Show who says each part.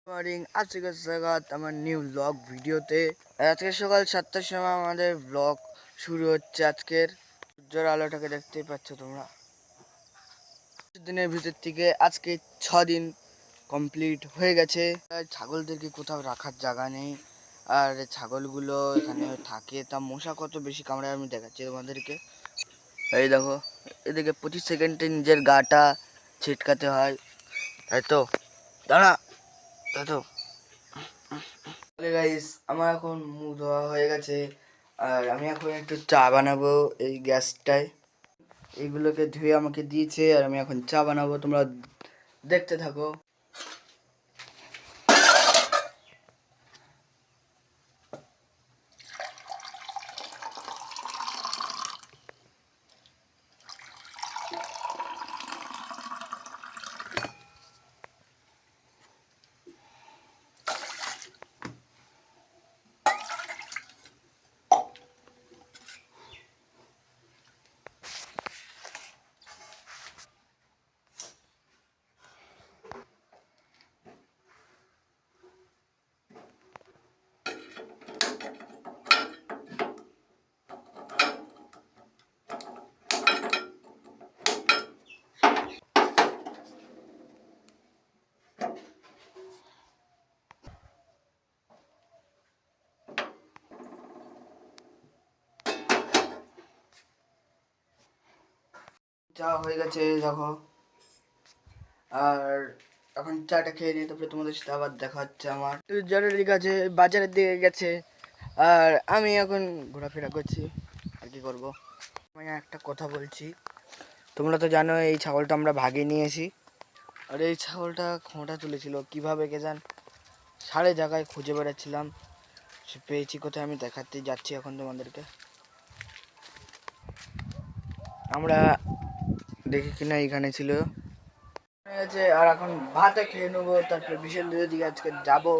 Speaker 1: Morning আজকে স্বাগত আমার নিউ ব্লগ ভিডিওতে। আজকে সকাল 7টার সময় আমাদের ব্লগ শুরু হচ্ছে। আজকের সূর্যের আলোটাকে দেখতেই পাচ্ছ তোমরা। দিনের ভিতর থেকে আজকে 6 দিন কমপ্লিট হয়ে গেছে। ছাগলদেরকে কোথাও রাখার জায়গা নেই, আর ছাগলগুলো এখানে থাকে তা মশা কত বেশি কামড়ায় আমি দেখাচ্ছি তোমাদেরকে। এই দেখো, এদিকে 25 সেকেন্ডে নিজের গাটা ছিটকাতে হয়, তাই তো? দাঁড়া, তাই তো। গাইস, আমার এখন মুখ ধোয়া হয়ে গেছে, আর আমি এখন একটু চা বানাবো এই গ্যাসটায়। এইগুলোকে ধুয়ে আমাকে দিয়েছে, আর আমি এখন চা বানাবো, তোমরা দেখতে থাকো। চা হয়ে গেছে দেখো, আর এখন চাটা খেয়ে নিয়ে তারপরে তোমাদের সাথে আবার দেখা হচ্ছে। আমার জরুরি কাজে বাজারের দিকে গেছে, আর আমি এখন ঘোরাফেরা করছি। আর কি করবো, আমি একটা কথা বলছি। তোমরা তো জানো এই ছাগলটা আমরা ভাগে নিয়েছি, আর এই ছাগলটা খোঁটা তুলেছিল কিভাবে কে জান, সারে জায়গায় খুঁজে বেড়াচ্ছিলাম, সে পেয়েছি কোথায় আমি দেখাতে যাচ্ছি এখন তোমাদেরকে। আমরা দেখি কিনা এখানে ছিল, আর এখন ভাতে খেয়ে নেবো, তারপর বিশাল দিকে আজকে যাবো।